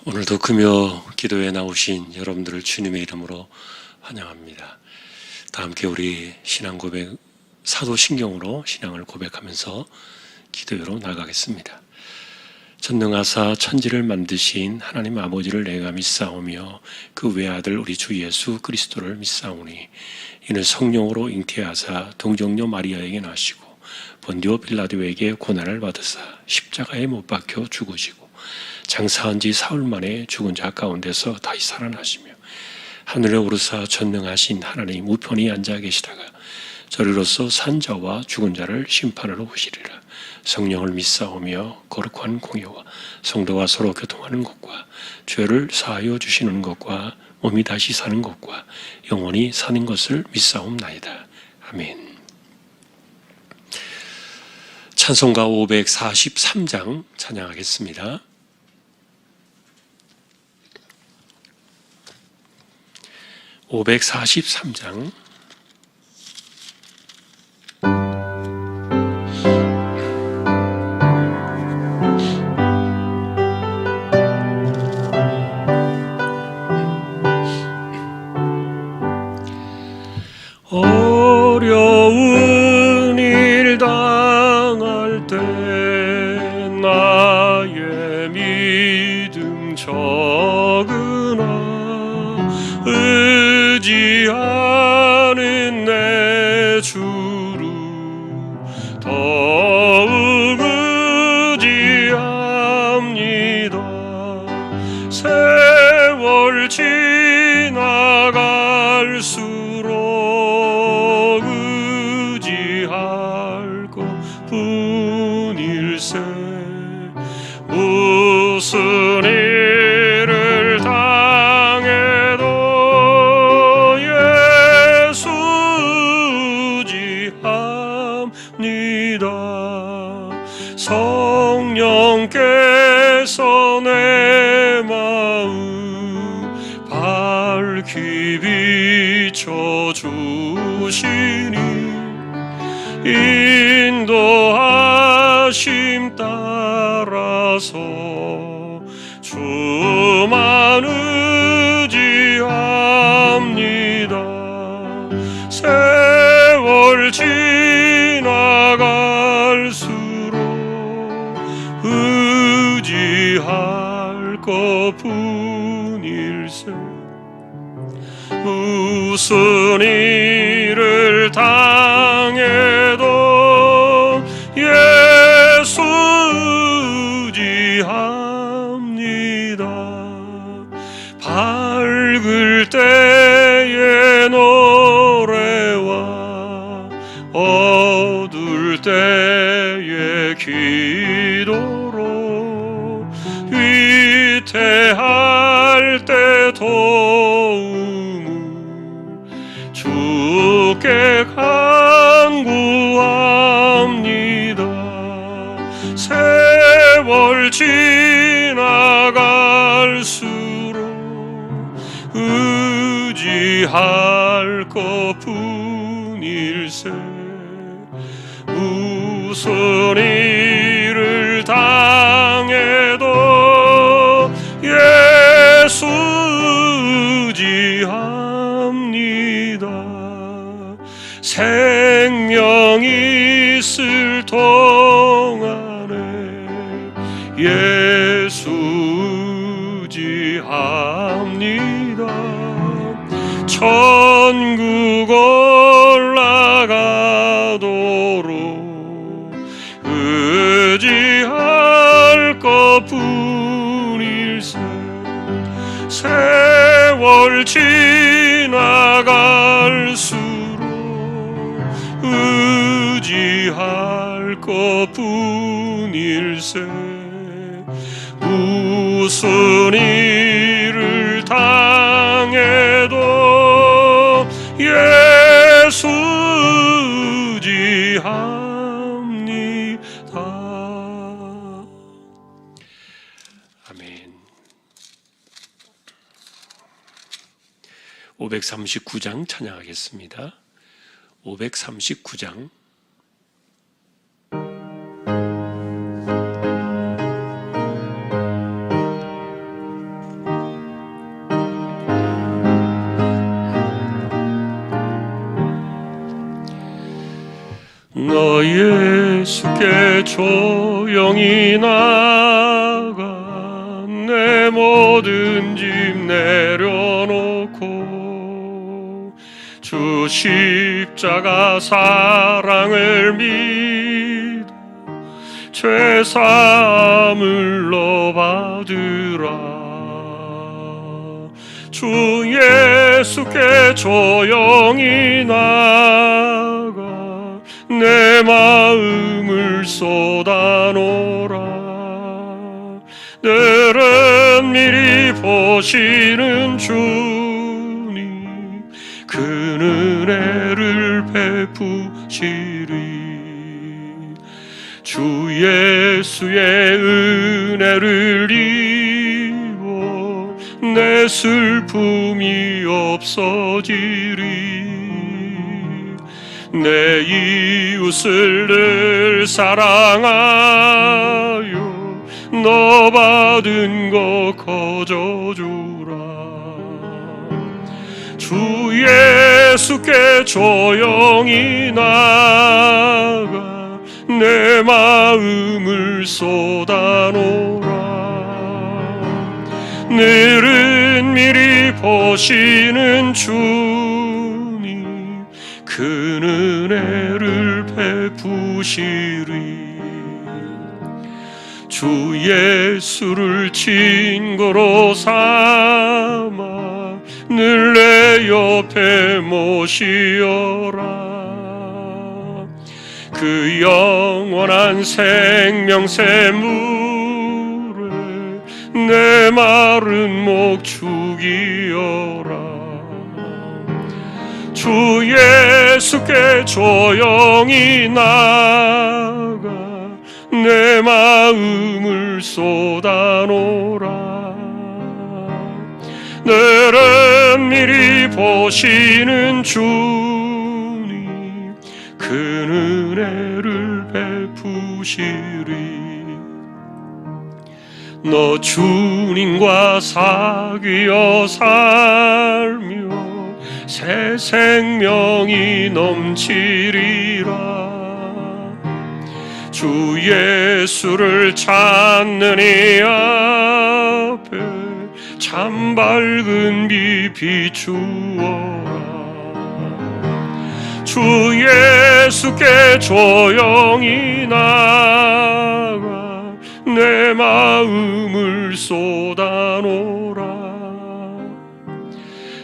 오늘도 금요 기도에 나오신 여러분들을 주님의 이름으로 환영합니다. 다 함께 우리 신앙 고백, 사도신경으로 신앙을 고백하면서 기도로 나가겠습니다. 전능하사 천지를 만드신 하나님 아버지를 내가 믿사오며 그 외아들 우리 주 예수 그리스도를 믿사오니 이는 성령으로 잉태하사 동정녀 마리아에게 나시고 본디오 빌라도에게 고난을 받으사 십자가에 못 박혀 죽으시고 장사한 지 사흘 만에 죽은 자 가운데서 다시 살아나시며 하늘에 오르사 전능하신 하나님 우편에 앉아 계시다가 저리로서 산 자와 죽은 자를 심판하러 오시리라. 성령을 믿사오며 거룩한 공예와 성도가 서로 교통하는 것과 죄를 사하여 주시는 것과 몸이 다시 사는 것과 영원히 사는 것을 믿사옵나이다. 아멘. 찬송가 543장 찬양하겠습니다. 543장 어려운 일 당할 때 나의 믿음 적으나 의지하는 내 주를 더욱 의지합니다. 세월 지나갈수록 의지할 것뿐일세. 무슨 일을 당해도 예수 의지합니다. 성령께서 내 마음 밝히 비춰주시니 인도하심 따라서 주만 의지합니다. 세월 지나갈수록 의지할 것뿐일세. 무슨 일을 당해도 예수 의지합니다. 밝을 때의 노래와 어두울 때의 기도로 위태할 때 도움을 주께 간구합니다. 세월 지나갈수록 의지할 것뿐일세. 무슨 일을 당해도 예수 의지합니다. 생명 있을 동안에 예수 의지합니다. 천국 올라가도록 의지할 것뿐일세. 세월 지나갈수록 의지할 것뿐일세. 무슨 일을 당해도 예수 의지합니다. 아멘. 539장 찬양하겠습니다. 539장 주께 조용히 나가 내 모든 짐 내려놓고 주 십자가 사랑을 믿어 죄사함을 받으라. 주 예수께 조용히 나가 내 마음을 쏟아놓으라. 늘은 미리 보시는 주님 그 은혜를 베푸시리. 주 예수의 은혜를 입어 내 슬픔이 없어지리. 내 이웃을 늘 사랑하여 너 받은 거 거저주라. 주 예수께 조용히 나가 내 마음을 쏟아놓으라. 늘은 미리 보시는 주님 그 은혜를 베푸시리. 주 예수를 친구로 삼아 늘 내 옆에 모시어라. 그 영원한 생명새 물에 내 마른 목 죽이어라. 주 예수께 조용히 나가 내 마음을 쏟아놓으라. 늘은 미리 보시는 주님 그 은혜를 베푸시리. 너 주님과 사귀어 살며 새 생명이 넘치리라. 주 예수를 찾는 이 앞에 참 밝은 빛 비추어라. 주 예수께 조용히 나가 내 마음을 쏟아놓으라.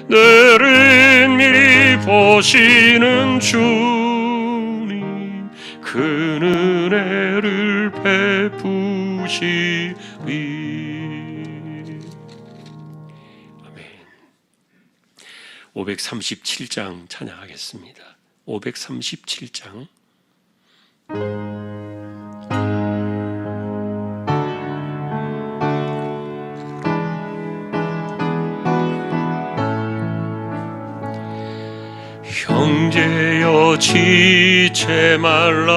늘은 미리 보시는 주님 그 은혜를 베푸시리. 아멘. 537장 찬양하겠습니다. 537장. 형제여 지체 말라.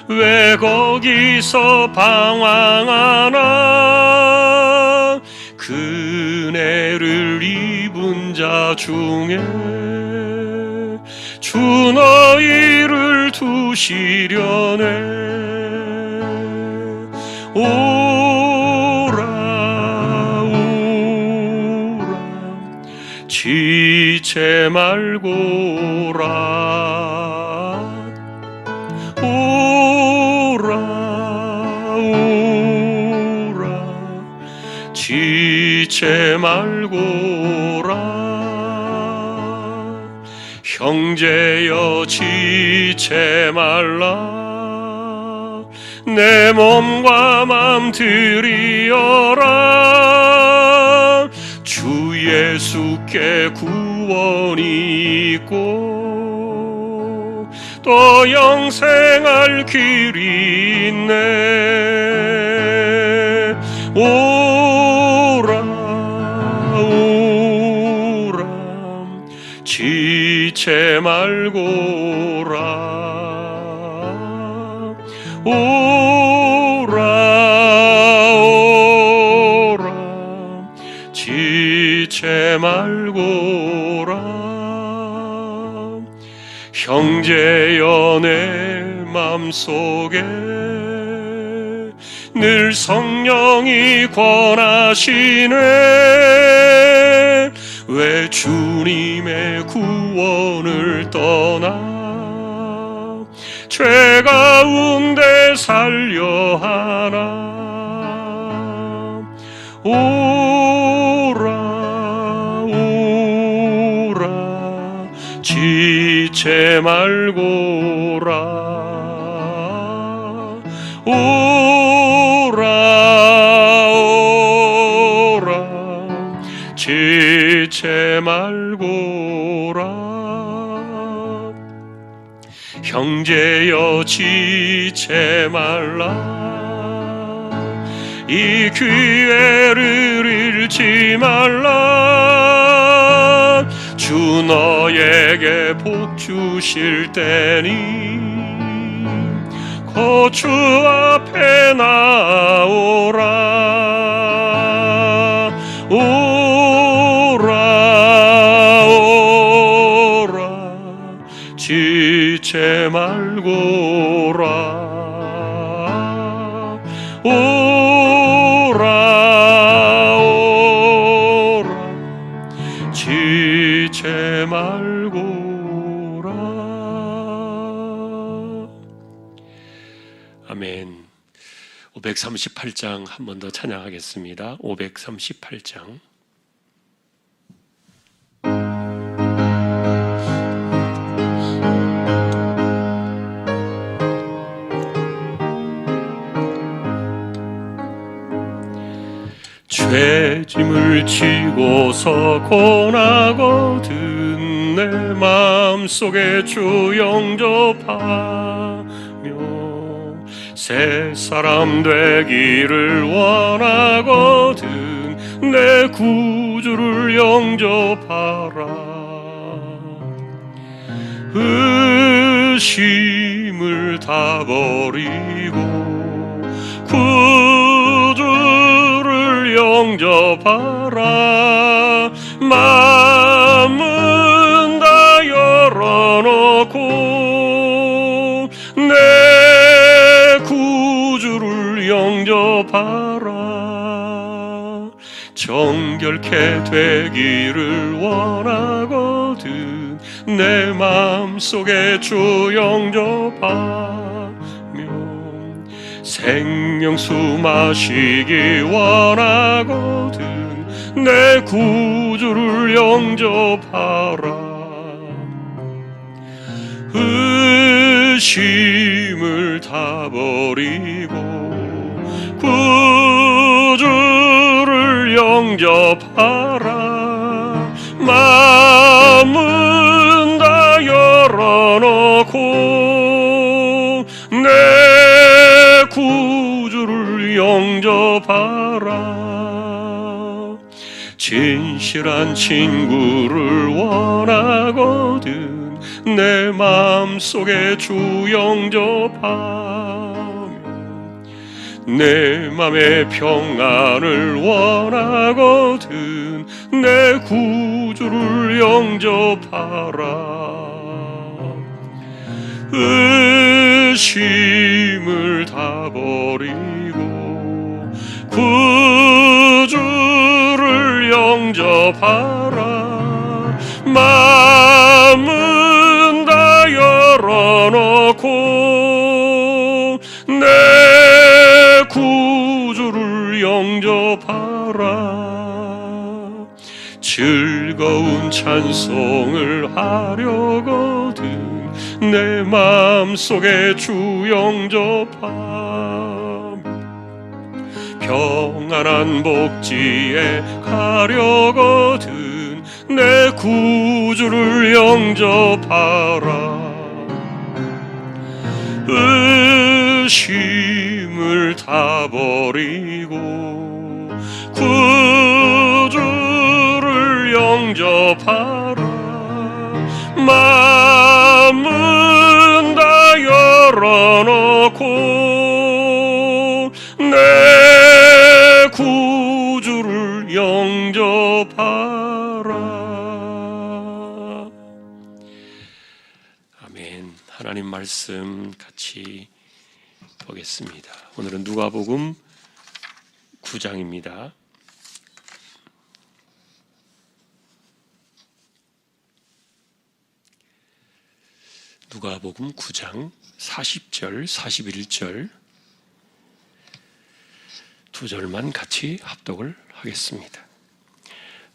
왜 거기서 방황하나. 그 은혜를 입은 자 중에 주 너희를 두시려네. 오라 오라 지체 말고라. 오라 오라 지체 말고라. 형제여 지체 말라. 내 몸과 맘 드리어라. 주 예수께 구원이 있고 또 영생할 길이 있네. 오라 오라 지체 말고라. 오라 오라 지체 말고라. 형제여 내 마음속에 늘 성령이 권하시네. 왜 주님의 구원을 떠나 죄 가운데 살려 하나. 오라 오라 지체 말고라. 오라 오라 지체 말고라. 형제여 지체 말라. 이 기회를 잃지 말라. 주 너에게 복 주실 때니 곧 주 앞에 나오라. 오라 오라 지체 말고라. 오라 오라 지체 말고라. 아멘. 538장 한 번 더 찬양하겠습니다. 538장. 죄짐을 지고서 고나거든 내 마음속에 주 영접하며 새 사람 되기를 원하거든 내 구주를 영접하라. 의심을 다 버리고 구주를 영접하라. 마음은 다 열어놓고 내 구주를 영접하라. 정결케 되기를 원하거든 내 마음속에 주 영접하며 생명수 마시기 원하거든 내 구주를 영접하라. 의심을 다 버리고 구주를 영접하라. 마음은 다 열어놓고 내 구주를 영접하라. 진실한 친구를 원하거든 내 마음속에 주 영접하며 내 맘의 평안을 원하거든 내 구주를 영접하라. 의심을 다 버리고 구주를 영접하라. 마음은 다 열어놓고 내 구주를 영접하라. 즐거운 찬송을 하려거든 내 마음속에 주 영접하며 평안한 복지에 가려거든 내 구주를 영접하라. 의심을 다 버리고 구주를 영접하라. 마음은 다 열어놓고 내 구주를 영접하라. 아멘. 하나님 말씀 같이 보겠습니다. 오늘은 누가복음 9장입니다. 누가복음 9장 40절, 41절 두 절만 같이 합독을 하겠습니다.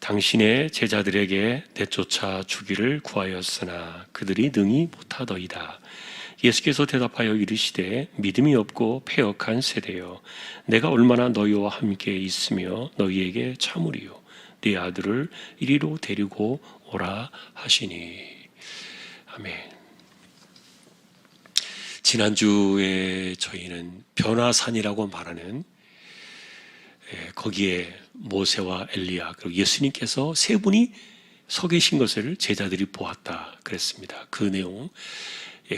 당신의 제자들에게 내쫓아 주기를 구하였으나 그들이 능히 못하더이다. 예수께서 대답하여 이르시되 믿음이 없고 패역한 세대여, 내가 얼마나 너희와 함께 있으며 너희에게 참으리요. 네 아들을 이리로 데리고 오라 하시니. 아멘. 지난주에 저희는 변화산이라고 말하는 거기에 모세와 엘리야 그리고 예수님께서 세 분이 서 계신 것을 제자들이 보았다 그랬습니다. 그 내용,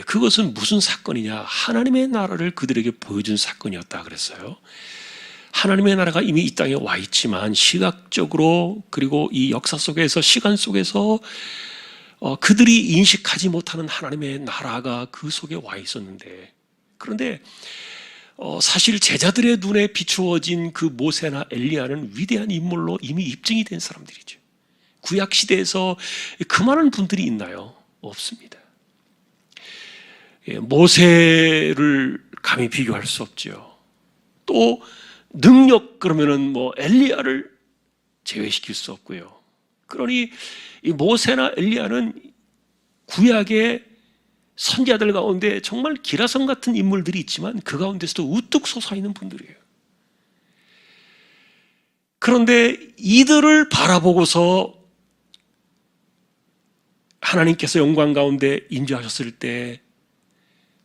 그것은 무슨 사건이냐? 하나님의 나라를 그들에게 보여준 사건이었다 그랬어요. 하나님의 나라가 이미 이 땅에 와 있지만 시각적으로 그리고 이 역사 속에서 시간 속에서 그들이 인식하지 못하는 하나님의 나라가 그 속에 와 있었는데, 그런데 사실 제자들의 눈에 비추어진 그 모세나 엘리야는 위대한 인물로 이미 입증이 된 사람들이죠. 구약 시대에서 그 많은 분들이 있나요? 없습니다. 모세를 감히 비교할 수 없죠. 또 능력 그러면은 엘리야를 제외시킬 수 없고요. 그러니 이 모세나 엘리야는 구약의 선지자들 가운데 정말 기라성 같은 인물들이 있지만 그 가운데서도 우뚝 솟아있는 분들이에요. 그런데 이들을 바라보고서 하나님께서 영광 가운데 임재하셨을 때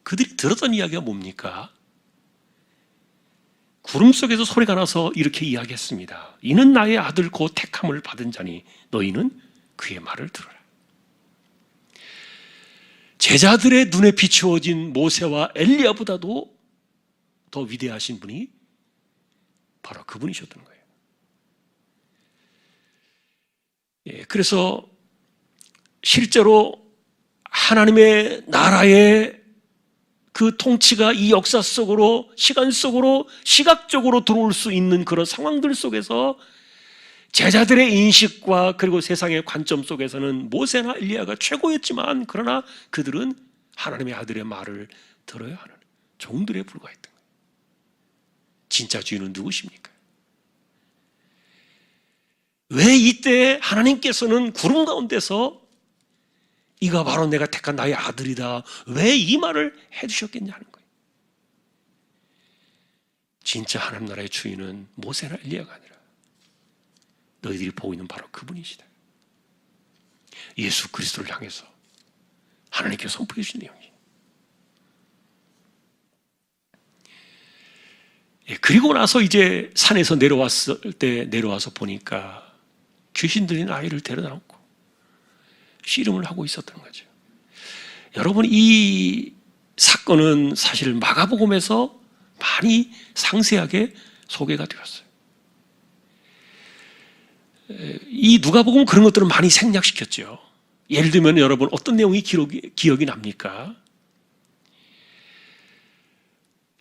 그들이 들었던 이야기가 뭡니까? 구름 속에서 소리가 나서 이렇게 이야기했습니다. 이는 나의 아들 곧 택함을 받은 자니 너희는 그의 말을 들어라. 제자들의 눈에 비추어진 모세와 엘리야보다도 더 위대하신 분이 바로 그분이셨던 거예요. 그래서 실제로 하나님의 나라의 그 통치가 이 역사 속으로, 시간 속으로, 시각적으로 들어올 수 있는 그런 상황들 속에서 제자들의 인식과 그리고 세상의 관점 속에서는 모세나 엘리야가 최고였지만, 그러나 그들은 하나님의 아들의 말을 들어야 하는 종들에 불과했던 거예요. 진짜 주인은 누구십니까? 왜 이때 하나님께서는 구름 가운데서 이가 바로 내가 택한 나의 아들이다, 왜 이 말을 해주셨겠냐 하는 거예요. 진짜 하나님 나라의 주인은 모세나 엘리야가 아니라 너희들이 보고 있는 바로 그분이시다. 예수 그리스도를 향해서 하나님께서 선포해 주신 내용이에요. 그리고 나서 이제 산에서 내려와서 보니까 귀신 들린 아이를 데려다 놓고 씨름을 하고 있었던 거죠. 여러분, 이 사건은 사실 마가복음에서 많이 상세하게 소개가 되었어요. 이 누가복음 그런 것들을 많이 생략시켰죠. 예를 들면 여러분 어떤 내용이 기억이 납니까?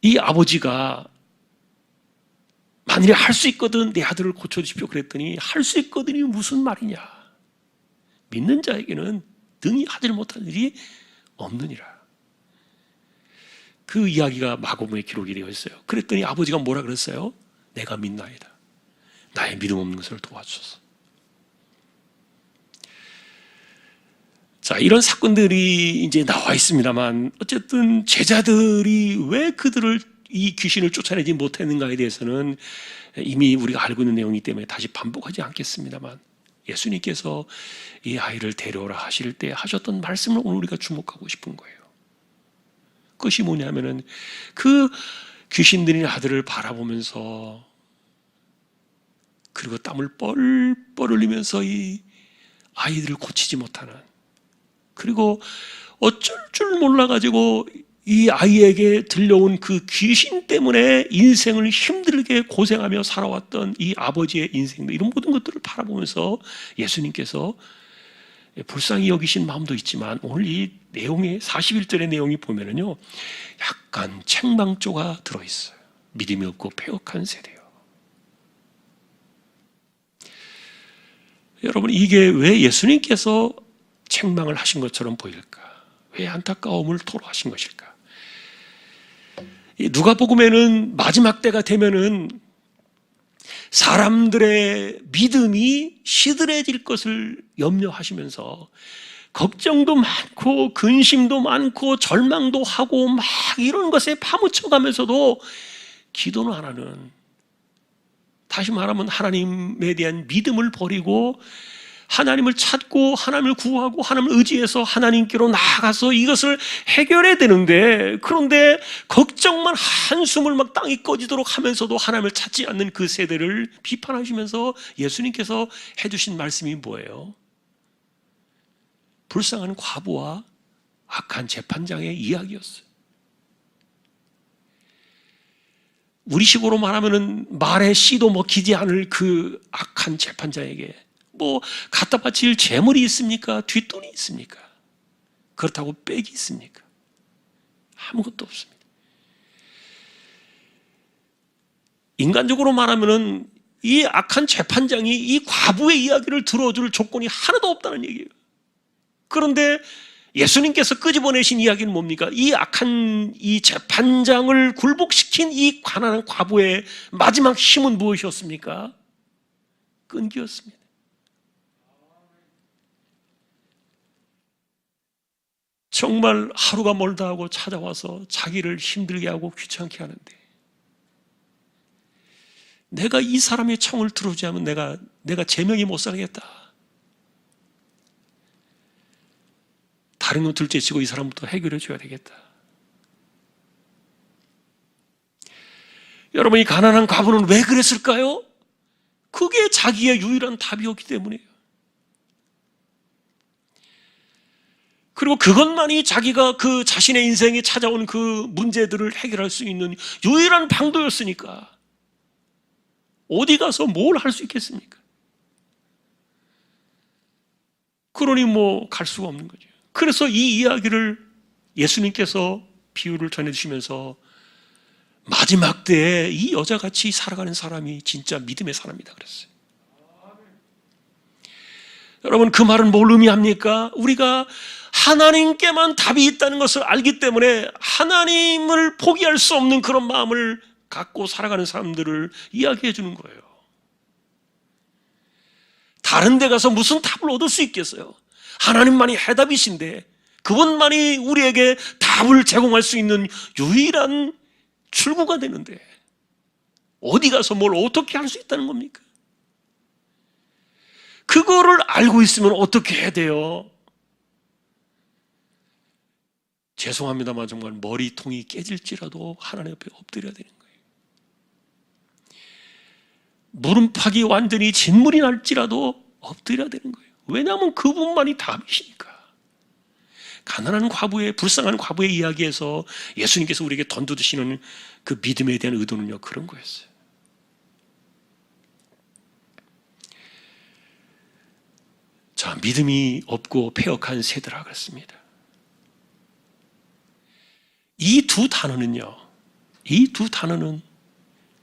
이 아버지가 만일에 할 수 있거든 내 아들을 고쳐주십시오 그랬더니 할 수 있거든이 무슨 말이냐? 믿는 자에게는 능히 하지 못할 일이 없느니라. 그 이야기가 마가복음에 기록이 되어 있어요. 그랬더니 아버지가 뭐라 그랬어요? 내가 믿나이다. 나의 믿음 없는 것을 도와주소서. 자, 이런 사건들이 이제 나와 있습니다만 어쨌든 제자들이 왜 그들을 이 귀신을 쫓아내지 못했는가에 대해서는 이미 우리가 알고 있는 내용이기 때문에 다시 반복하지 않겠습니다만, 예수님께서 이 아이를 데려오라 하실 때 하셨던 말씀을 오늘 우리가 주목하고 싶은 거예요. 그것이 뭐냐면은 그 귀신 들린 아들을 바라보면서 그리고 땀을 뻘뻘 흘리면서 이 아이들을 고치지 못하는, 그리고 어쩔 줄 몰라가지고 이 아이에게 들려온 그 귀신 때문에 인생을 힘들게 고생하며 살아왔던 이 아버지의 인생들, 이런 모든 것들을 바라보면서 예수님께서 불쌍히 여기신 마음도 있지만 오늘 이 내용의 41절의 내용이 보면은요, 약간 책망조가 들어있어요. 믿음이 없고 패역한 세대요. 여러분, 이게 왜 예수님께서 책망을 하신 것처럼 보일까? 왜 안타까움을 토로하신 것일까? 누가복음에는 마지막 때가 되면은 사람들의 믿음이 시들해질 것을 염려하시면서 걱정도 많고 근심도 많고 절망도 하고 막 이런 것에 파묻혀가면서도 기도는 안 하는, 다시 말하면 하나님에 대한 믿음을 버리고 하나님을 찾고 하나님을 구하고 하나님을 의지해서 하나님께로 나아가서 이것을 해결해야 되는데, 그런데 걱정만 한숨을 막 땅이 꺼지도록 하면서도 하나님을 찾지 않는 그 세대를 비판하시면서 예수님께서 해주신 말씀이 뭐예요? 불쌍한 과부와 악한 재판장의 이야기였어요. 우리식으로 말하면은 말에 씨도 먹히지 않을 그 악한 재판장에게 뭐 갖다 바칠 재물이 있습니까? 뒷돈이 있습니까? 그렇다고 빽이 있습니까? 아무것도 없습니다. 인간적으로 말하면은 이 악한 재판장이 이 과부의 이야기를 들어줄 조건이 하나도 없다는 얘기예요. 그런데 예수님께서 끄집어내신 이야기는 뭡니까? 이 악한 이 재판장을 굴복시킨 이 가난한 과부의 마지막 힘은 무엇이었습니까? 끈기였습니다. 정말 하루가 멀다 하고 찾아와서 자기를 힘들게 하고 귀찮게 하는데, 내가 이 사람의 청을 들어주지 않으면 내가 제명이 못 살겠다. 다른 건 둘째치고 이 사람부터 해결해 줘야 되겠다. 여러분, 이 가난한 과부는 왜 그랬을까요? 그게 자기의 유일한 답이었기 때문이에요. 그리고 그것만이 자기가 그 자신의 인생에 찾아온 그 문제들을 해결할 수 있는 유일한 방도였으니까 어디 가서 뭘 할 수 있겠습니까? 그러니 뭐 갈 수가 없는 거죠. 그래서 이 이야기를 예수님께서 비유를 전해주시면서 마지막 때에 이 여자같이 살아가는 사람이 진짜 믿음의 사람이다 그랬어요. 여러분, 그 말은 뭘 의미합니까? 우리가 하나님께만 답이 있다는 것을 알기 때문에 하나님을 포기할 수 없는 그런 마음을 갖고 살아가는 사람들을 이야기해 주는 거예요. 다른 데 가서 무슨 답을 얻을 수 있겠어요? 하나님만이 해답이신데, 그분만이 우리에게 답을 제공할 수 있는 유일한 출구가 되는데 어디 가서 뭘 어떻게 할 수 있다는 겁니까? 그거를 알고 있으면 어떻게 해야 돼요? 죄송합니다만 정말 머리통이 깨질지라도 하나님 옆에 엎드려야 되는 거예요. 무릎팍이 완전히 진물이 날지라도 엎드려야 되는 거예요. 왜냐하면 그분만이 답이시니까. 가난한 과부의, 불쌍한 과부의 이야기에서 예수님께서 우리에게 던져주시는 그 믿음에 대한 의도는요, 그런 거였어요. 자, 믿음이 없고 패역한 세대라 그랬습니다. 이 두 단어는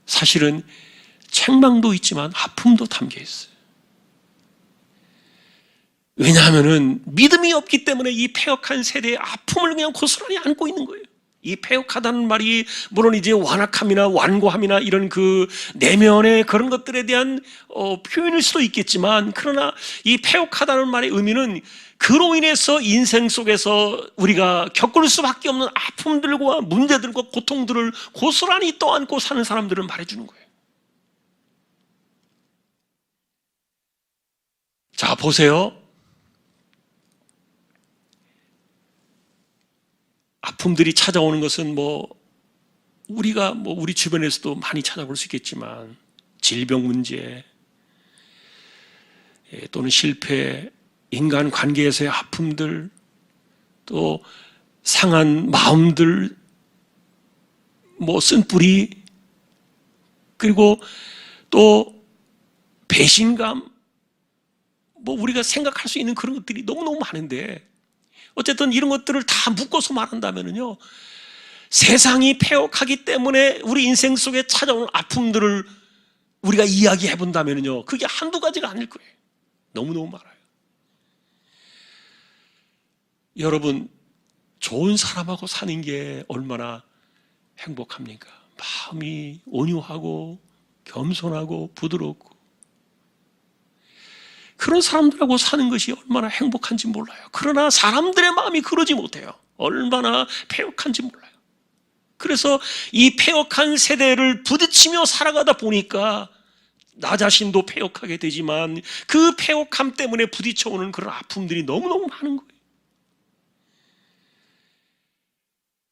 사실은 책망도 있지만 아픔도 담겨 있어요. 왜냐하면 믿음이 없기 때문에 이 패역한 세대의 아픔을 그냥 고스란히 안고 있는 거예요. 이 패역하다는 말이 물론 이제 완악함이나 완고함이나 이런 그 내면의 그런 것들에 대한 표현일 수도 있겠지만, 그러나 이 패역하다는 말의 의미는 그로 인해서 인생 속에서 우리가 겪을 수밖에 없는 아픔들과 문제들과 고통들을 고스란히 떠안고 사는 사람들을 말해주는 거예요. 자, 보세요. 아픔들이 찾아오는 것은 우리 주변에서도 많이 찾아볼 수 있겠지만, 질병 문제 또는 실패, 인간 관계에서의 아픔들, 또 상한 마음들, 쓴뿌리, 그리고 또 배신감, 뭐 우리가 생각할 수 있는 그런 것들이 너무너무 많은데, 어쨌든 이런 것들을 다 묶어서 말한다면요, 세상이 패역하기 때문에 우리 인생 속에 찾아오는 아픔들을 우리가 이야기해 본다면요, 그게 한두 가지가 아닐 거예요. 너무너무 많아요. 여러분, 좋은 사람하고 사는 게 얼마나 행복합니까? 마음이 온유하고 겸손하고 부드럽고, 그런 사람들하고 사는 것이 얼마나 행복한지 몰라요. 그러나 사람들의 마음이 그러지 못해요. 얼마나 패역한지 몰라요. 그래서 이 패역한 세대를 부딪히며 살아가다 보니까 나 자신도 패역하게 되지만, 그 패역함 때문에 부딪혀오는 그런 아픔들이 너무너무 많은 거예요.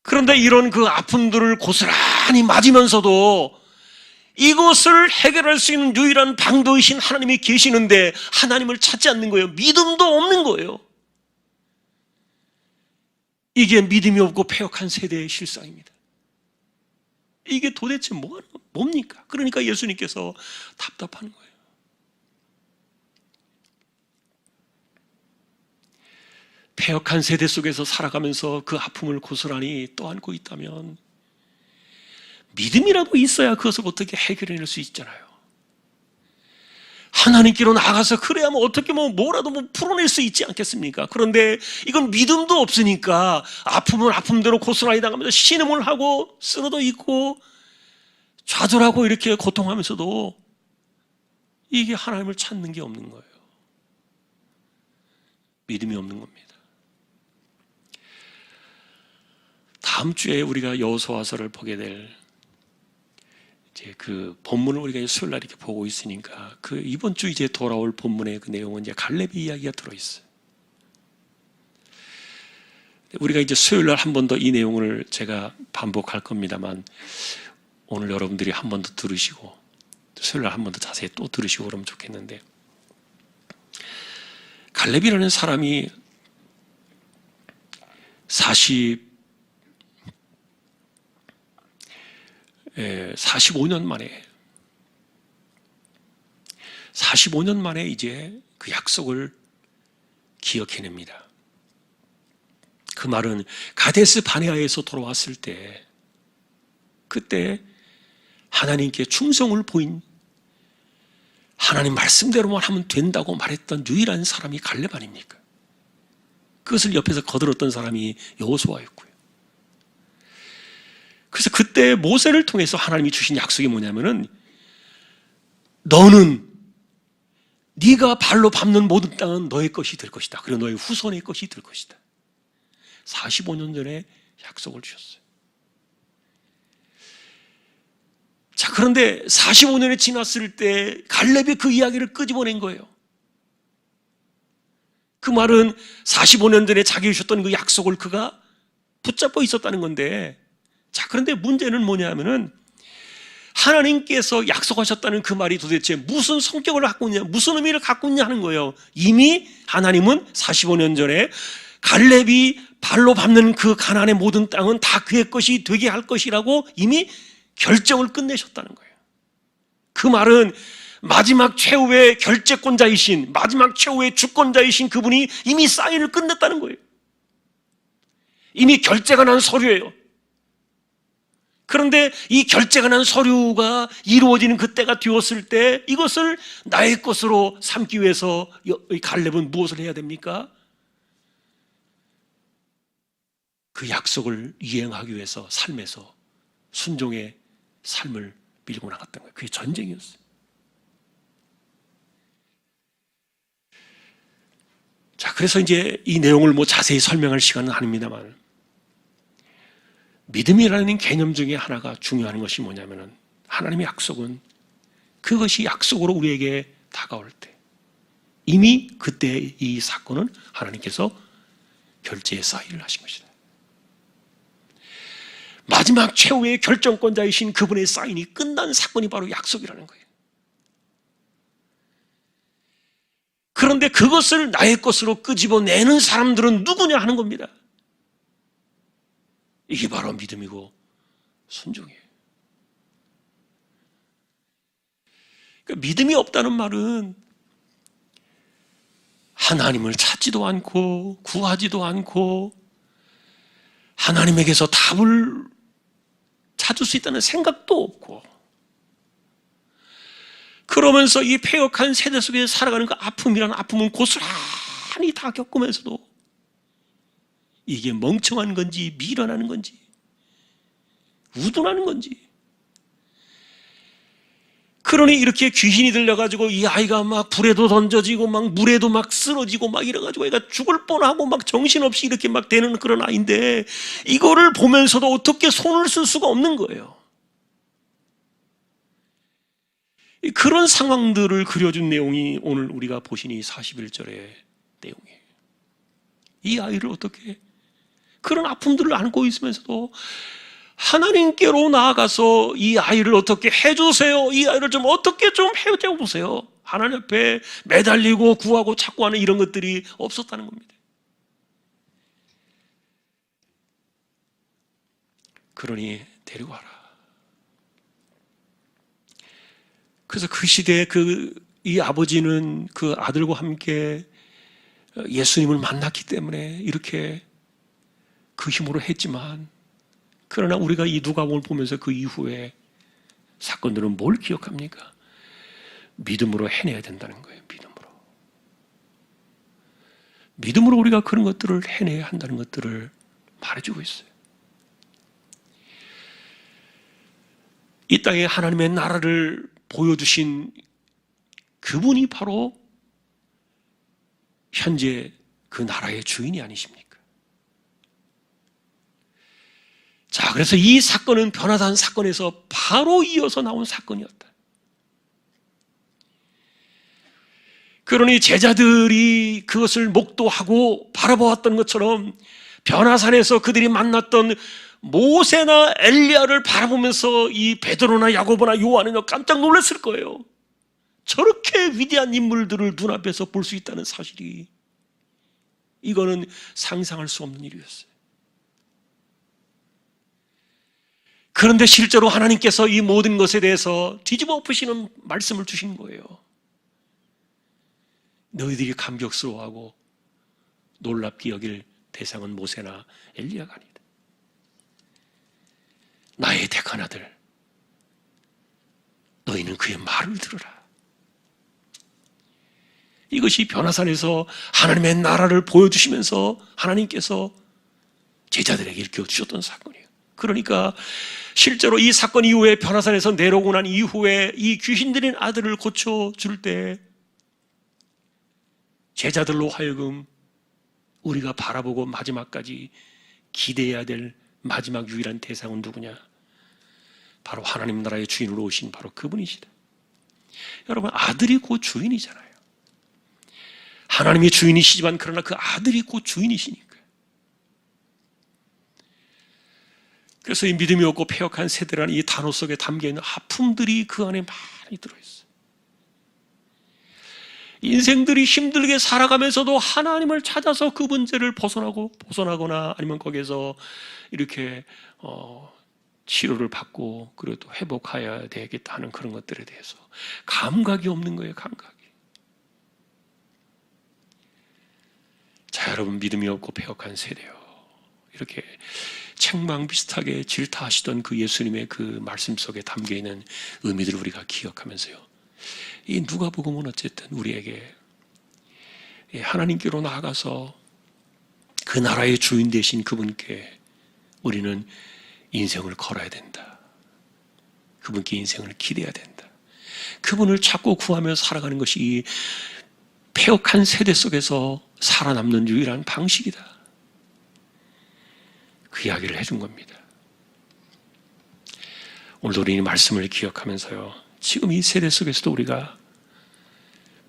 그런데 이런 그 아픔들을 고스란히 맞으면서도 이것을 해결할 수 있는 유일한 방도이신 하나님이 계시는데 하나님을 찾지 않는 거예요. 믿음도 없는 거예요. 이게 믿음이 없고 패역한 세대의 실상입니다. 이게 도대체 뭡니까? 그러니까 예수님께서 답답한 거예요. 패역한 세대 속에서 살아가면서 그 아픔을 고스란히 떠안고 있다면 믿음이라도 있어야 그것을 어떻게 해결해낼 수 있잖아요. 하나님께로 나가서 그래야 어떻게 뭐라도 풀어낼 수 있지 않겠습니까? 그런데 이건 믿음도 없으니까 아픔은 아픔대로 고스란히 당하면서 신음을 하고 쓰러져 있고 좌절하고 이렇게 고통하면서도 이게 하나님을 찾는 게 없는 거예요. 믿음이 없는 겁니다. 다음 주에 우리가 여호수아서를 보게 될 이제 그 본문을 우리가 수요일 날 이렇게 보고 있으니까, 그 이번 주 이제 돌아올 본문의 그 내용은 이제 갈렙의 이야기가 들어있어요. 우리가 이제 수요일 날 한 번 더 이 내용을 제가 반복할 겁니다만, 오늘 여러분들이 한 번 더 들으시고 수요일 날 한 번 더 자세히 또 들으시고 그러면 좋겠는데, 갈렙이라는 사람이 45년 만에 이제 그 약속을 기억해냅니다. 그 말은 가데스 바네아에서 돌아왔을 때, 그때 하나님께 충성을 보인, 하나님 말씀대로만 하면 된다고 말했던 유일한 사람이 갈렙 아닙니까? 그것을 옆에서 거들었던 사람이 여호수아였고요. 그래서 그때 모세를 통해서 하나님이 주신 약속이 뭐냐면은, 너는 네가 발로 밟는 모든 땅은 너의 것이 될 것이다. 그리고 너의 후손의 것이 될 것이다. 45년 전에 약속을 주셨어요. 자, 그런데 45년이 지났을 때 갈렙이 그 이야기를 끄집어낸 거예요. 그 말은 45년 전에 자기 주셨던 그 약속을 그가 붙잡고 있었다는 건데, 자, 그런데 문제는 뭐냐면은, 하나님께서 약속하셨다는 그 말이 도대체 무슨 성격을 갖고 있냐, 무슨 의미를 갖고 있냐 하는 거예요. 이미 하나님은 45년 전에 갈렙이 발로 밟는 그 가나안의 모든 땅은 다 그의 것이 되게 할 것이라고 이미 결정을 끝내셨다는 거예요. 그 말은 마지막 최후의 결재권자이신, 마지막 최후의 주권자이신 그분이 이미 사인을 끝냈다는 거예요. 이미 결재가 난 서류예요. 그런데 이 결재가 난 서류가 이루어지는 그때가 되었을 때, 이것을 나의 것으로 삼기 위해서 갈렙은 무엇을 해야 됩니까? 그 약속을 이행하기 위해서 삶에서 순종의 삶을 밀고 나갔던 거예요. 그게 전쟁이었어요. 자, 그래서 이제 이 내용을 자세히 설명할 시간은 아닙니다만, 믿음이라는 개념 중에 하나가 중요한 것이 뭐냐면은, 하나님의 약속은 그것이 약속으로 우리에게 다가올 때, 이미 그때 이 사건은 하나님께서 결제의 사인을 하신 것이다. 마지막 최후의 결정권자이신 그분의 사인이 끝난 사건이 바로 약속이라는 거예요. 그런데 그것을 나의 것으로 끄집어내는 사람들은 누구냐 하는 겁니다. 이게 바로 믿음이고 순종이에요. 그러니까 믿음이 없다는 말은 하나님을 찾지도 않고 구하지도 않고 하나님에게서 답을 찾을 수 있다는 생각도 없고, 그러면서 이 폐역한 세대 속에 살아가는 그 아픔이라는 아픔은 고스란히 다 겪으면서도 이게 멍청한 건지 미련하는 건지 우둔하는 건지, 그러니 이렇게 귀신이 들려가지고 이 아이가 막 불에도 던져지고 막 물에도 막 쓰러지고 막 이래가지고 애가 죽을 뻔하고 막 정신없이 이렇게 막 되는 그런 아이인데, 이거를 보면서도 어떻게 손을 쓸 수가 없는 거예요. 그런 상황들을 그려준 내용이 오늘 우리가 보신 이 41절의 내용이에요. 이 아이를 어떻게, 그런 아픔들을 안고 있으면서도 하나님께로 나아가서 이 아이를 어떻게 해주세요, 이 아이를 좀 어떻게 좀 해줘보세요, 하나님 앞에 매달리고 구하고 찾고 하는 이런 것들이 없었다는 겁니다. 그러니 데리고 와라. 그래서 그 시대에 이 아버지는 그 아들과 함께 예수님을 만났기 때문에 이렇게 그 힘으로 했지만, 그러나 우리가 이 누가복음을 보면서 그 이후에 사건들은 뭘 기억합니까? 믿음으로 해내야 된다는 거예요. 믿음으로 우리가 그런 것들을 해내야 한다는 것들을 말해주고 있어요. 이 땅에 하나님의 나라를 보여주신 그분이 바로 현재 그 나라의 주인이 아니십니까? 자, 그래서 이 사건은 변화산 사건에서 바로 이어서 나온 사건이었다. 그러니 제자들이 그것을 목도하고 바라보았던 것처럼 변화산에서 그들이 만났던 모세나 엘리야를 바라보면서 이 베드로나 야고보나 요한은 깜짝 놀랐을 거예요. 저렇게 위대한 인물들을 눈앞에서 볼 수 있다는 사실이, 이거는 상상할 수 없는 일이었어요. 그런데 실제로 하나님께서 이 모든 것에 대해서 뒤집어 엎으시는 말씀을 주신 거예요. 너희들이 감격스러워하고 놀랍게 여길 대상은 모세나 엘리야가 아니다. 나의 택한 아들, 너희는 그의 말을 들으라. 이것이 변화산에서 하나님의 나라를 보여주시면서 하나님께서 제자들에게 일깨워주셨던 사건이에요. 그러니까 실제로 이 사건 이후에 변화산에서 내려오고 난 이후에 이 귀신 들린 아들을 고쳐줄 때 제자들로 하여금 우리가 바라보고 마지막까지 기대해야 될 마지막 유일한 대상은 누구냐? 바로 하나님 나라의 주인으로 오신 바로 그분이시다. 여러분, 아들이 곧 주인이잖아요. 하나님이 주인이시지만 그러나 그 아들이 곧 주인이시니까. 그래서 이 믿음이 없고 폐역한 세대라는 이 단어 속에 담겨있는 아픔들이 그 안에 많이 들어있어요. 인생들이 힘들게 살아가면서도 하나님을 찾아서 그 문제를 벗어나거나 아니면 거기에서 이렇게 치료를 받고 그리고 또 회복해야 되겠다 하는 그런 것들에 대해서 감각이 없는 거예요. 감각이. 자, 여러분, 믿음이 없고 폐역한 세대요, 이렇게 책망 비슷하게 질타하시던 그 예수님의 그 말씀 속에 담겨있는 의미들을 우리가 기억하면서요, 이 누가복음은 어쨌든 우리에게 하나님께로 나아가서 그 나라의 주인 되신 그분께 우리는 인생을 걸어야 된다. 그분께 인생을 기대야 된다. 그분을 찾고 구하며 살아가는 것이 이 폐역한 세대 속에서 살아남는 유일한 방식이다. 그 이야기를 해준 겁니다. 오늘도 우리 이 말씀을 기억하면서요, 지금 이 세대 속에서도 우리가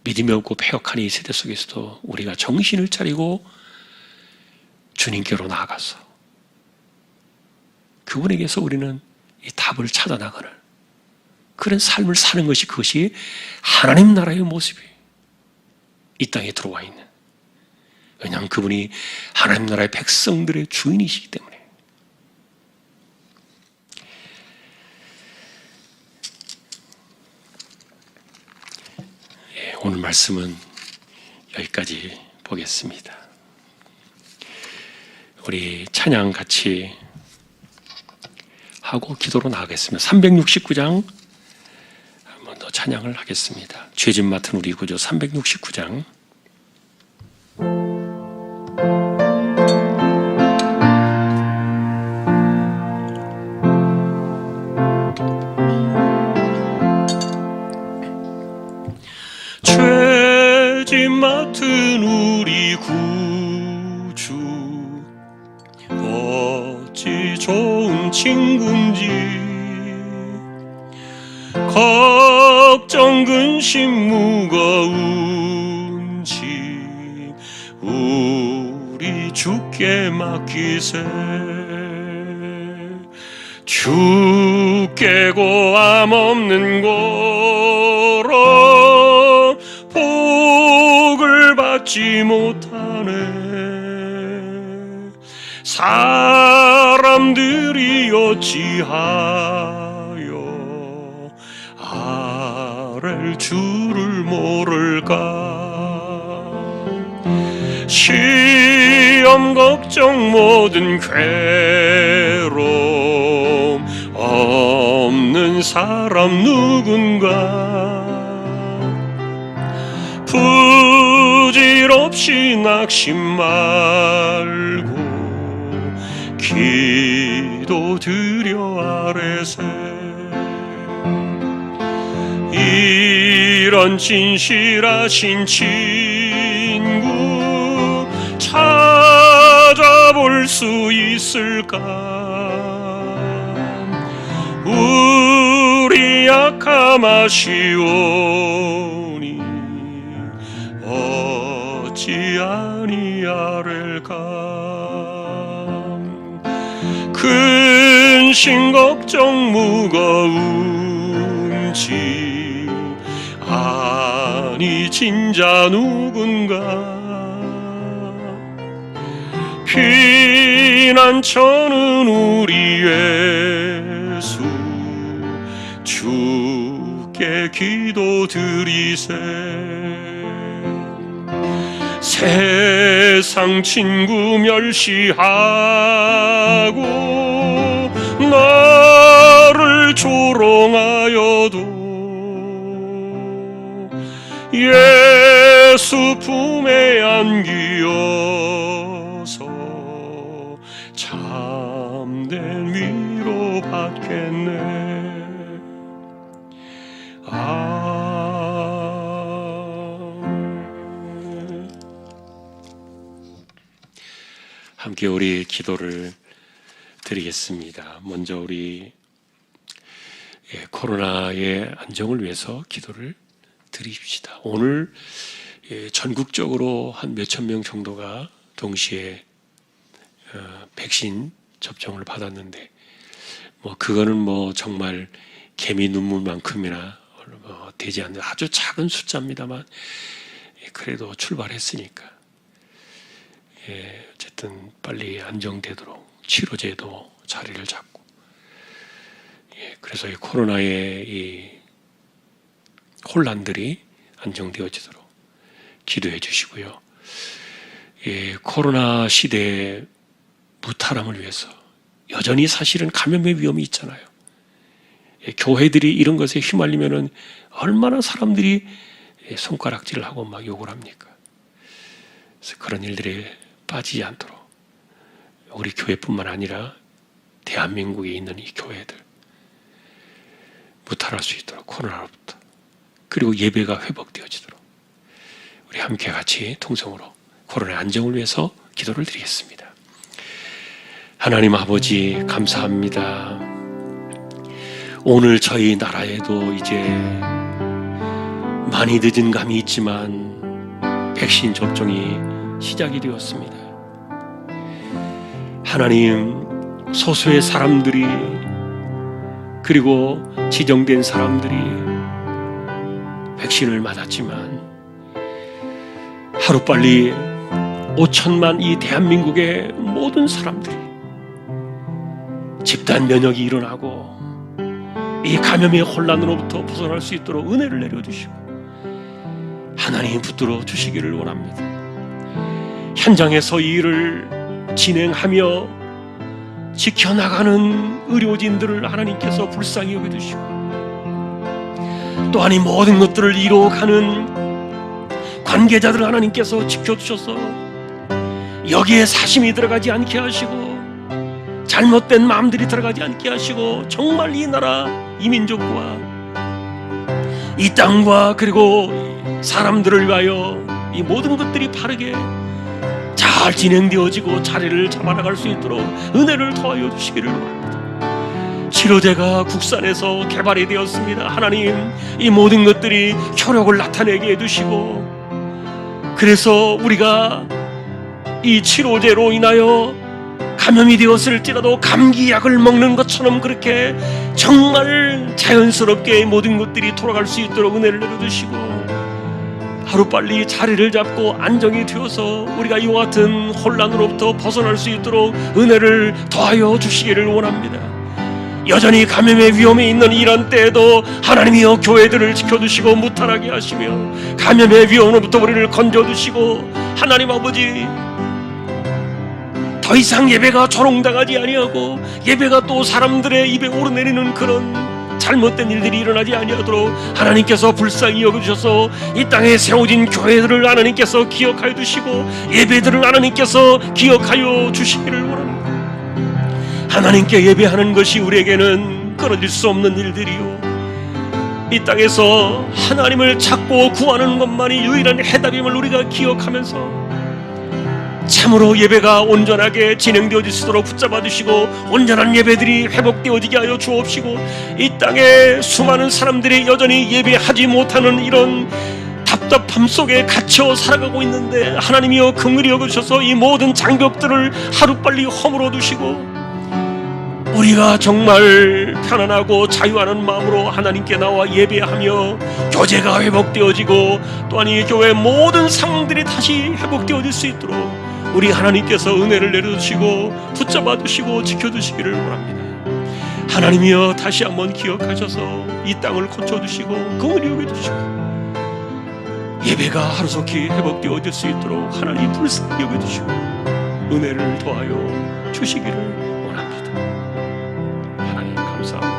믿음이 없고 폐역한 이 세대 속에서도 우리가 정신을 차리고 주님께로 나아가서 그분에게서 우리는 이 답을 찾아 나가는 그런 삶을 사는 것이, 그것이 하나님 나라의 모습이 이 땅에 들어와 있는, 왜냐하면 그분이 하나님 나라의 백성들의 주인이시기 때문에. 오늘 말씀은 여기까지 보겠습니다. 우리 찬양 같이 하고 기도로 나가겠습니다. 369장 한 번 더 찬양을 하겠습니다. 죄짐 맡은 우리 구주 369장. 죄짐 맡은 우리 구주 어찌 좋은 친구인지 걱정 근심 무거운지 우리 주께 맡기세. 주께 고함 없는 고로 복을 받지 못하네. 사람들이 어찌하여 아랠 줄을 모를까. 시험 걱정 모든 괴로움 없는 사람 누군가. 부질없이 낙심 말고 기도 드려 아뢰세. 이런 진실하신 친구 찾아볼 수 있을까. 우리 약함 아시오니 어찌 아니하릴까. 근심 걱정 무거운지 아니 진자 누군가. 피난처는 우리 예수 주께 기도드리세. 세상 친구 멸시하고 나를 조롱하여도 예수 품에 안기어서 참된 위로 받겠네. 함께 우리 기도를 드리겠습니다. 먼저 우리 코로나의 안정을 위해서 기도를 드립시다. 오늘 전국적으로 한 몇천 명 정도가 동시에 백신 접종을 받았는데 그거는 정말 개미 눈물만큼이나 되지 않는 아주 작은 숫자입니다만 그래도 출발했으니까 어쨌든 빨리 안정되도록 치료제도 자리를 잡고 그래서 이 코로나의 이 혼란들이 안정되어지도록 기도해 주시고요. 코로나 시대의 무탈함을 위해서 여전히 사실은 감염의 위험이 있잖아요. 교회들이 이런 것에 휘말리면은 얼마나 사람들이 손가락질을 하고 막 욕을 합니까? 그래서 그런 일들에 빠지지 않도록 우리 교회뿐만 아니라 대한민국에 있는 이 교회들 무탈할 수 있도록 코로나로부터 그리고 예배가 회복되어지도록 우리 함께 같이 통성으로 코로나 안정을 위해서 기도를 드리겠습니다. 하나님 아버지 감사합니다. 오늘 저희 나라에도 이제 많이 늦은 감이 있지만 백신 접종이 시작이 되었습니다. 하나님, 소수의 사람들이 그리고 지정된 사람들이 백신을 맞았지만 하루빨리 5천만 이 대한민국의 모든 사람들이 집단 면역이 일어나고 이 감염의 혼란으로부터 벗어날 수 있도록 은혜를 내려주시고 하나님 붙들어 주시기를 원합니다. 현장에서 이 일을 진행하며 지켜나가는 의료진들을 하나님께서 불쌍히 여겨주시고, 또한 이 모든 것들을 이루어가는 관계자들을 하나님께서 지켜주셔서 여기에 사심이 들어가지 않게 하시고 잘못된 마음들이 들어가지 않게 하시고, 정말 이 나라, 이 민족과 이 땅과 그리고 사람들을 위하여 이 모든 것들이 바르게 잘 진행되어지고 자리를 잡아나갈 수 있도록 은혜를 더하여 주시기를 원합니다. 치료제가 국산에서 개발이 되었습니다. 하나님, 이 모든 것들이 효력을 나타내게 해주시고, 그래서 우리가 이 치료제로 인하여 감염이 되었을지라도 감기약을 먹는 것처럼 그렇게 정말 자연스럽게 모든 것들이 돌아갈 수 있도록 은혜를 내려주시고, 하루빨리 자리를 잡고 안정이 되어서 우리가 이와 같은 혼란으로부터 벗어날 수 있도록 은혜를 더하여 주시기를 원합니다. 여전히 감염의 위험이 있는 이런 때에도 하나님이여 교회들을 지켜주시고 무탈하게 하시며 감염의 위험으로부터 우리를 건져주시고, 하나님 아버지, 더 이상 예배가 조롱당하지 아니하고 예배가 또 사람들의 입에 오르내리는 그런 잘못된 일들이 일어나지 아니하도록 하나님께서 불쌍히 여겨주셔서 이 땅에 세워진 교회들을 하나님께서 기억하여 주시고 예배들을 하나님께서 기억하여 주시기를 원합니다. 하나님께 예배하는 것이 우리에게는 끊어질 수 없는 일들이요, 이 땅에서 하나님을 찾고 구하는 것만이 유일한 해답임을 우리가 기억하면서 참으로 예배가 온전하게 진행되어질 수 있도록 붙잡아 주시고 온전한 예배들이 회복되어지게 하여 주옵시고, 이 땅에 수많은 사람들이 여전히 예배하지 못하는 이런 답답함 속에 갇혀 살아가고 있는데 하나님이여 긍휼히 여겨주셔서 이 모든 장벽들을 하루빨리 허물어 두시고 우리가 정말 편안하고 자유하는 마음으로 하나님께 나와 예배하며 교제가 회복되어지고 또한 이 교회 모든 상황들이 다시 회복되어질 수 있도록 우리 하나님께서 은혜를 내려주시고 붙잡아 주시고 지켜주시기를 원합니다. 하나님이여 다시 한번 기억하셔서 이 땅을 고쳐주시고 긍휼히 여겨주시고 예배가 하루속히 회복되어질 수 있도록 하나님 불쌍히 여겨주시고 은혜를 더하여 주시기를 원합니다. 하나님 감사합니다.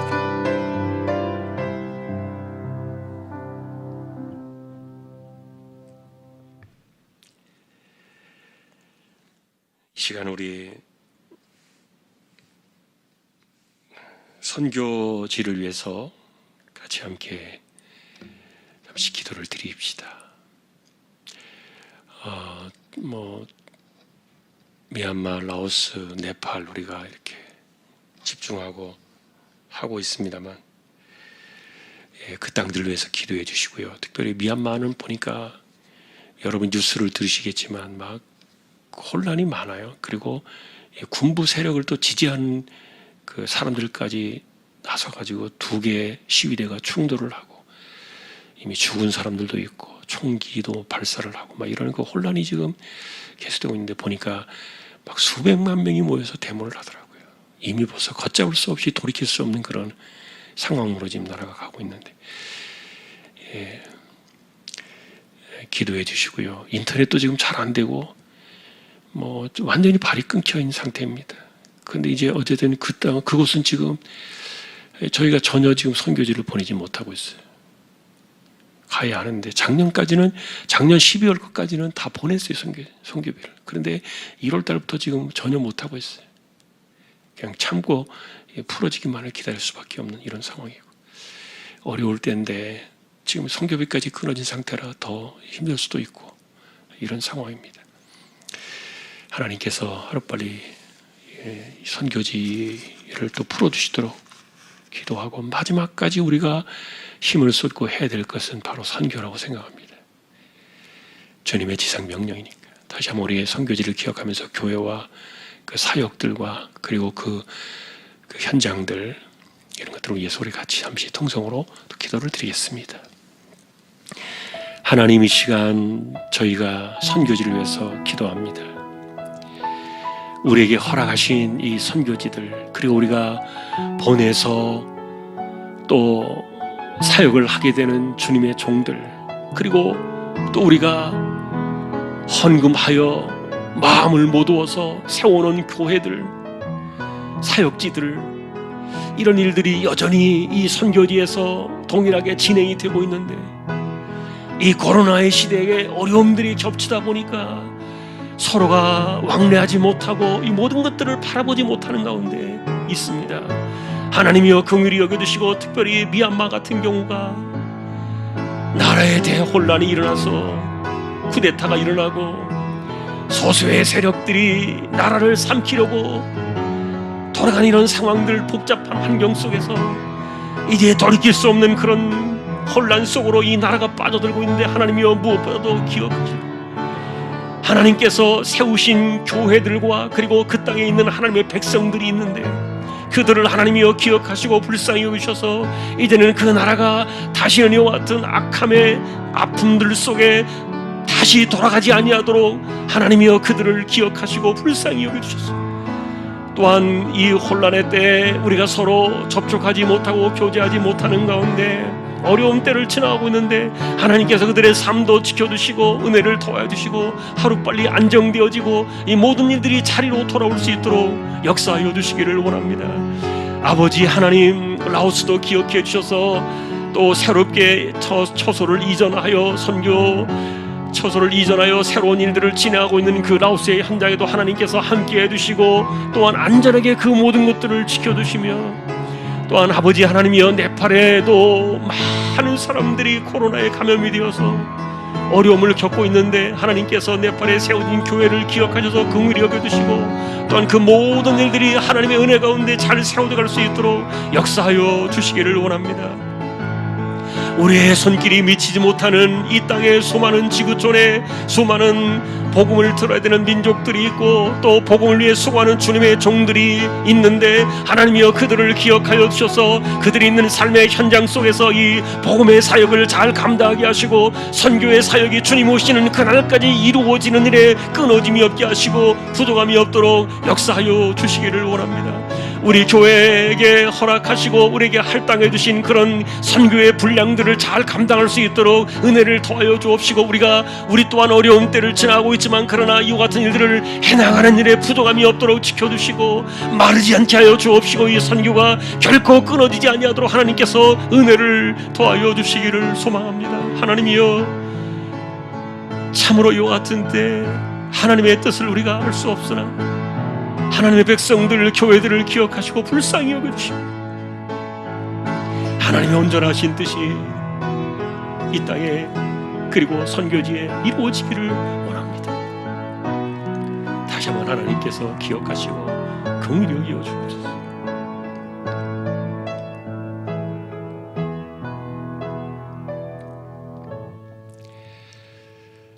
이 시간 우리 선교지를 위해서 같이 함께 잠시 기도를 드립시다. 미얀마, 라오스, 네팔 우리가 이렇게 집중하고 하고 있습니다만, 그 땅들을 위해서 기도해 주시고요. 특별히 미얀마는 보니까 여러분 뉴스를 들으시겠지만 막 혼란이 많아요. 그리고 군부 세력을 또 지지하는 그 사람들까지 나서가지고 두 개의 시위대가 충돌을 하고 이미 죽은 사람들도 있고 총기도 발사를 하고 막 이런 그 혼란이 지금 계속되고 있는데, 보니까 막 수백만 명이 모여서 데모를 하더라고요. 이미 벌써 걷잡을 수 없이 돌이킬 수 없는 그런 상황으로 지금 나라가 가고 있는데, 기도해 주시고요. 인터넷도 지금 잘 안 되고 완전히 발이 끊겨 있는 상태입니다. 그런데 이제 어쨌든 그곳은 지금 저희가 전혀 지금 선교지를 보내지 못하고 있어요. 가야 하는데 작년 12월 것까지는 다 보냈어요, 선교비를. 그런데 1월 달부터 지금 전혀 못하고 있어요. 그냥 참고 풀어지기만을 기다릴 수밖에 없는 이런 상황이고, 어려울 때인데 지금 선교비까지 끊어진 상태라 더 힘들 수도 있고 이런 상황입니다. 하나님께서 하루빨리 선교지를 또 풀어주시도록 기도하고, 마지막까지 우리가 힘을 쏟고 해야 될 것은 바로 선교라고 생각합니다. 주님의 지상 명령이니까. 다시 한번 우리의 선교지를 기억하면서 교회와 그 사역들과 그리고 그 현장들 이런 것들을 위해서 우리 같이 잠시 통성으로 또 기도를 드리겠습니다. 하나님, 이 시간 저희가 선교지를 위해서 기도합니다. 우리에게 허락하신 이 선교지들, 그리고 우리가 보내서 또 사역을 하게 되는 주님의 종들, 그리고 또 우리가 헌금하여 마음을 모두어서 세워놓은 교회들, 사역지들, 이런 일들이 여전히 이 선교지에서 동일하게 진행이 되고 있는데, 이 코로나의 시대에 어려움들이 겹치다 보니까 서로가 왕래하지 못하고 이 모든 것들을 바라보지 못하는 가운데 있습니다. 하나님이여 긍휼히 여겨주시고, 특별히 미얀마 같은 경우가 나라에 대혼란이 일어나서 쿠데타가 일어나고 소수의 세력들이 나라를 삼키려고 돌아가는 이런 상황들, 복잡한 환경 속에서 이제 돌이킬 수 없는 그런 혼란 속으로 이 나라가 빠져들고 있는데, 하나님이여 무엇보다도 기억하시고, 하나님께서 세우신 교회들과 그리고 그 땅에 있는 하나님의 백성들이 있는데, 그들을 하나님이여 기억하시고 불쌍히 여기셔서 이제는 그 나라가 다시 이와 같은 악함의 아픔들 속에 다시 돌아가지 아니하도록 하나님이여 그들을 기억하시고 불쌍히 여겨주셔서, 또한 이 혼란의 때에 우리가 서로 접촉하지 못하고 교제하지 못하는 가운데 어려운 때를 지나가고 있는데, 하나님께서 그들의 삶도 지켜주시고 은혜를 도와주시고 하루빨리 안정되어지고 이 모든 일들이 자리로 돌아올 수 있도록 역사하여 주시기를 원합니다. 아버지 하나님, 라오스도 기억해 주셔서 또 새롭게 처소를 이전하여 처소를 이전하여 새로운 일들을 진행하고 있는 그 라오스의 현장에도 하나님께서 함께 해주시고, 또한 안전하게 그 모든 것들을 지켜주시며, 또한 아버지 하나님이여 네팔에도 많은 사람들이 코로나에 감염이 되어서 어려움을 겪고 있는데, 하나님께서 네팔에 세워진 교회를 기억하셔서 긍휼히 여겨주시고, 또한 그 모든 일들이 하나님의 은혜 가운데 잘 세워져 갈 수 있도록 역사하여 주시기를 원합니다. 우리의 손길이 미치지 못하는 이 땅의 수많은 지구촌에 수많은 복음을 들어야 되는 민족들이 있고, 또 복음을 위해 수고하는 주님의 종들이 있는데, 하나님이여 그들을 기억하여 주셔서 그들이 있는 삶의 현장 속에서 이 복음의 사역을 잘 감당하게 하시고, 선교의 사역이 주님 오시는 그날까지 이루어지는 일에 끊어짐이 없게 하시고 부족함이 없도록 역사하여 주시기를 원합니다. 우리 교회에게 허락하시고 우리에게 할당해 주신 그런 선교의 분량들을 잘 감당할 수 있도록 은혜를 더하여 주옵시고, 우리 또한 어려운 때를 지나고 있지만 그러나 이와 같은 일들을 해나가는 일에 부족함이 없도록 지켜주시고 마르지 않게 하여 주옵시고, 이 선교가 결코 끊어지지 아니하도록 하나님께서 은혜를 더하여 주시기를 소망합니다. 하나님이여, 참으로 이와 같은 때 하나님의 뜻을 우리가 알 수 없으나 하나님의 백성들, 교회들을 기억하시고 불쌍히 여겨주시고, 하나님의 온전하신 뜻이 이 땅에 그리고 선교지에 이루어지기를 원합니다. 다시 한번 하나님께서 기억하시고 긍휼히 여겨 주옵소서.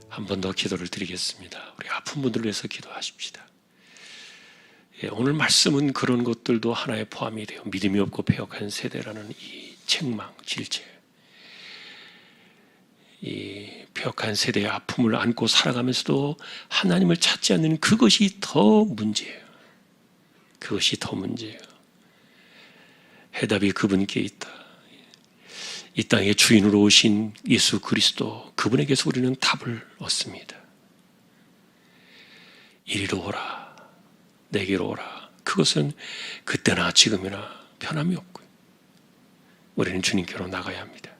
한 번 더 기도를 드리겠습니다. 우리 아픈 분들을 위해서 기도하십시다. 오늘 말씀은 그런 것들도 하나의 포함이 돼요. 믿음이 없고 패역한 세대라는 이 책망, 질책, 이 패역한 세대의 아픔을 안고 살아가면서도 하나님을 찾지 않는 그것이 더 문제예요. 그것이 더 문제예요. 해답이 그분께 있다. 이 땅의 주인으로 오신 예수 그리스도, 그분에게서 우리는 답을 얻습니다. 이리로 오라, 내게로 오라. 그것은 그때나 지금이나 변함이 없고요. 우리는 주님께로 나가야 합니다.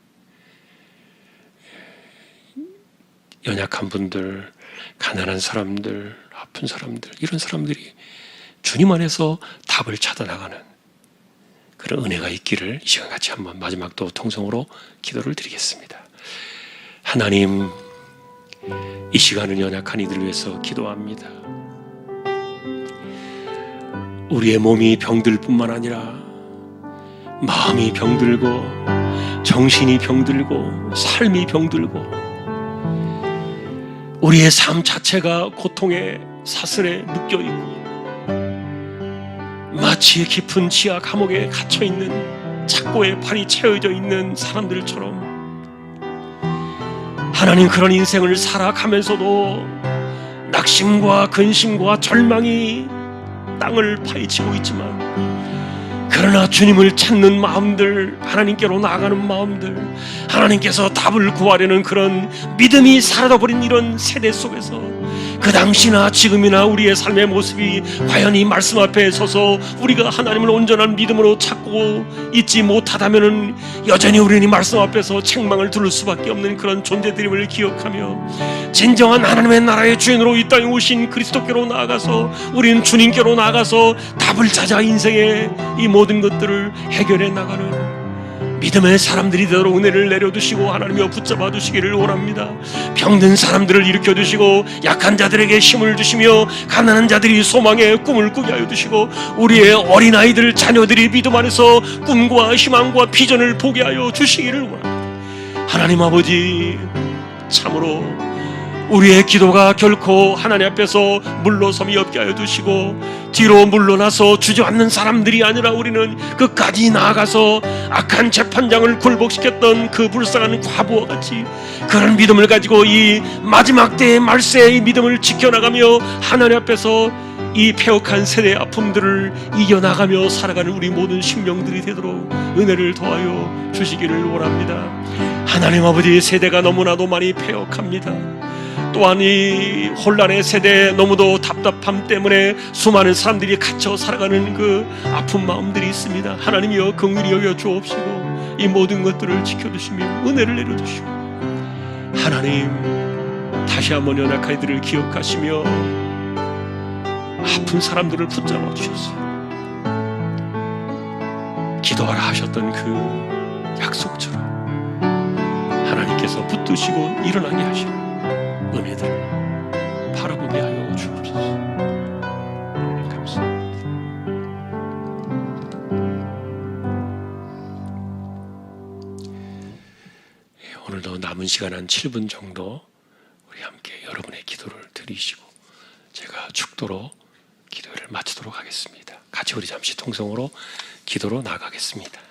연약한 분들, 가난한 사람들, 아픈 사람들, 이런 사람들이 주님 안에서 답을 찾아나가는 그런 은혜가 있기를 이 시간 같이 한번 마지막 또 통성으로 기도를 드리겠습니다. 하나님, 이 시간은 연약한 이들을 위해서 기도합니다. 우리의 몸이 병들 뿐만 아니라 마음이 병들고 정신이 병들고 삶이 병들고 우리의 삶 자체가 고통의 사슬에 묶여있고 마치 깊은 지하 감옥에 갇혀있는 착고의 팔이 채워져 있는 사람들처럼 하나님, 그런 인생을 살아가면서도 낙심과 근심과 절망이 땅을 파헤치고 있지만, 그러나 주님을 찾는 마음들, 하나님께로 나아가는 마음들, 하나님께서 답을 구하려는 그런 믿음이 사라져버린 이런 세대 속에서 그 당시나 지금이나 우리의 삶의 모습이 과연 이 말씀 앞에 서서 우리가 하나님을 온전한 믿음으로 찾고 있지 못하다면은 여전히 우리는 이 말씀 앞에서 책망을 들을 수밖에 없는 그런 존재들임을 기억하며 진정한 하나님의 나라의 주인으로 이 땅에 오신 그리스도께로 나아가서 우리는 주님께로 나아가서 답을 찾아 인생의 이 모든 것들을 해결해 나가는 믿음의 사람들이 되도록 은혜를 내려두시고 하나님여 붙잡아 두시기를 원합니다. 병든 사람들을 일으켜 두시고 약한 자들에게 힘을 주시며 가난한 자들이 소망의 꿈을 꾸게 하여 두시고 우리의 어린아이들 자녀들이 믿음 안에서 꿈과 희망과 비전을 보게 하여 주시기를 원합니다. 하나님 아버지, 참으로 우리의 기도가 결코 하나님 앞에서 물러섬이 없게 하여 두시고 뒤로 물러나서 주저앉는 사람들이 아니라 우리는 끝까지 나아가서 악한 재판장을 굴복시켰던 그 불쌍한 과부와 같이 그런 믿음을 가지고 이 마지막 때의 말세의 이 믿음을 지켜나가며 하나님 앞에서 이 폐역한 세대의 아픔들을 이겨나가며 살아가는 우리 모든 심령들이 되도록 은혜를 더하여 주시기를 원합니다. 하나님 아버지, 세대가 너무나도 많이 폐역합니다. 또한 이 혼란의 세대에 너무도 답답함 때문에 수많은 사람들이 갇혀 살아가는 그 아픈 마음들이 있습니다. 하나님이여 긍휼히 여겨 주옵시고 이 모든 것들을 지켜주시며 은혜를 내려주시고 하나님 다시 한번 연약한 이들을 기억하시며 아픈 사람들을 붙잡아 주셨어요. 기도하라 하셨던 그 약속처럼 하나님께서 붙드시고 일어나게 하시는 은혜들을 바라보게 하여 주옵소서. 감사합니다. 오늘도 남은 시간 한 7분 정도 우리 함께 여러분의 기도를 드리시고 제가 축도로 기도를 마치도록 하겠습니다. 같이 우리 잠시 통성으로 기도로 나가겠습니다.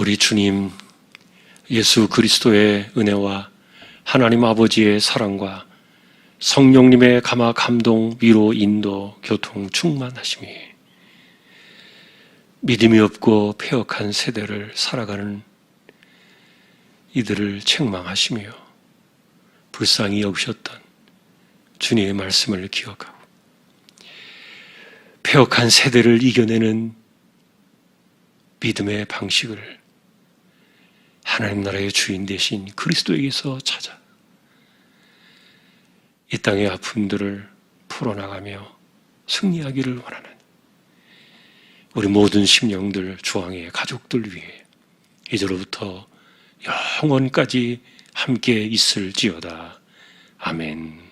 우리 주님 예수 그리스도의 은혜와 하나님 아버지의 사랑과 성령님의 감화, 감동, 위로, 인도, 교통, 충만하심이 믿음이 없고 폐역한 세대를 살아가는 이들을 책망하시며 불쌍히 여기셨던 주님의 말씀을 기억하고 폐역한 세대를 이겨내는 믿음의 방식을 하나님 나라의 주인 되신 그리스도에게서 찾아 이 땅의 아픔들을 풀어나가며 승리하기를 원하는 우리 모든 심령들, 주왕의 가족들 위해 이제로부터 영원까지 함께 있을지어다. 아멘.